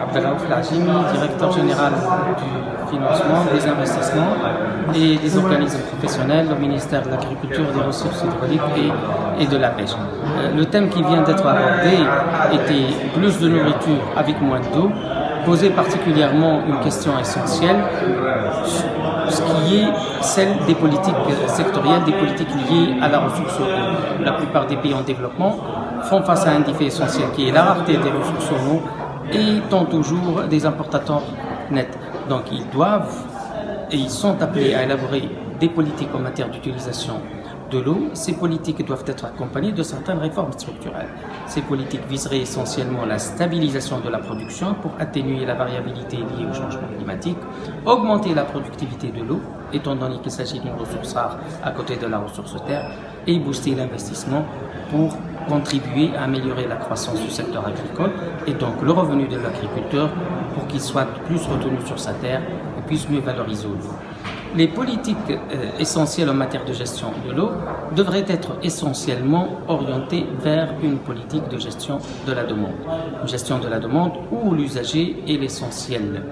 Abdelraouf Lajim, directeur général du financement, des investissements et des organismes professionnels au ministère de l'Agriculture, des Ressources hydrauliques et de la pêche. Le thème qui vient d'être abordé était plus de nourriture avec moins d'eau, posait particulièrement une question essentielle, ce qui est celle des politiques sectorielles, des politiques liées à la ressource eau. La plupart des pays en développement font face à un défi essentiel qui est la rareté des ressources en eau et sont toujours des importateurs nets. Donc ils doivent et ils sont appelés à élaborer des politiques en matière d'utilisation de l'eau. Ces politiques doivent être accompagnées de certaines réformes structurelles. Ces politiques viseraient essentiellement la stabilisation de la production pour atténuer la variabilité liée au changement climatique, augmenter la productivité de l'eau, étant donné qu'il s'agit d'une ressource rare à côté de la ressource terre, et booster l'investissement pour contribuer à améliorer la croissance du secteur agricole et donc le revenu de l'agriculteur pour qu'il soit plus retenu sur sa terre et puisse mieux valoriser l'eau. Les politiques essentielles en matière de gestion de l'eau devraient être essentiellement orientées vers une politique de gestion de la demande. Une gestion de la demande où l'usager est l'essentiel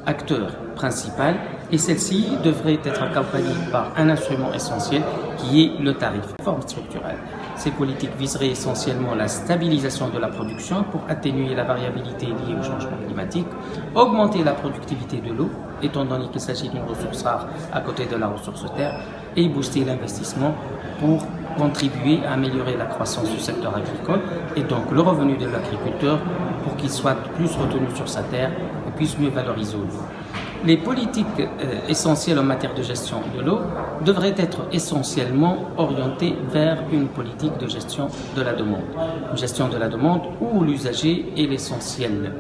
acteur principal et celle-ci devrait être accompagnée par un instrument essentiel qui est le tarif, forme structurelle. Ces politiques viseraient essentiellement la stabilisation de la production pour atténuer la variabilité liée au changement climatique, augmenter la productivité de l'eau, étant donné qu'il s'agit d'une ressource rare à côté de la ressource terre, et booster l'investissement pour contribuer à améliorer la croissance du secteur agricole et donc le revenu de l'agriculteur pour qu'il soit plus retenu sur sa terre et puisse mieux valoriser l'eau. Les politiques essentielles en matière de gestion de l'eau devraient être essentiellement orientées vers une politique de gestion de la demande. Une gestion de la demande où l'usager est l'essentiel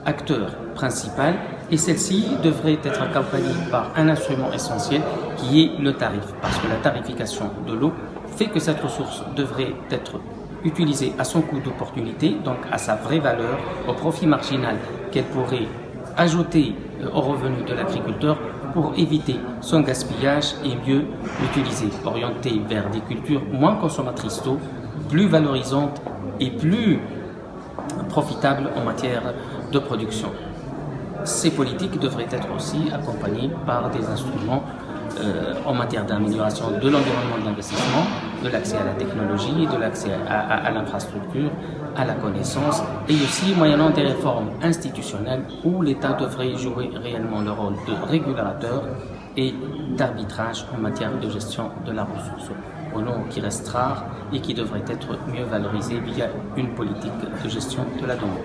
acteur principal et celle-ci devrait être accompagnée par un instrument essentiel qui est le tarif, parce que la tarification de l'eau fait que cette ressource devrait être utilisée à son coût d'opportunité, donc à sa vraie valeur, au profit marginal qu'elle pourrait ajouter au revenu de l'agriculteur pour éviter son gaspillage et mieux l'utiliser, orienté vers des cultures moins consommatrices d'eau, plus valorisantes et plus profitables en matière de production. Ces politiques devraient être aussi accompagnées par des instruments en matière d'amélioration de l'environnement de l'investissement, de l'accès à la technologie, de l'accès à l'infrastructure, à la connaissance et aussi moyennant des réformes institutionnelles où l'État devrait jouer réellement le rôle de régulateur et d'arbitrage en matière de gestion de la ressource en eau qui reste rare et qui devrait être mieux valorisée via une politique de gestion de la demande.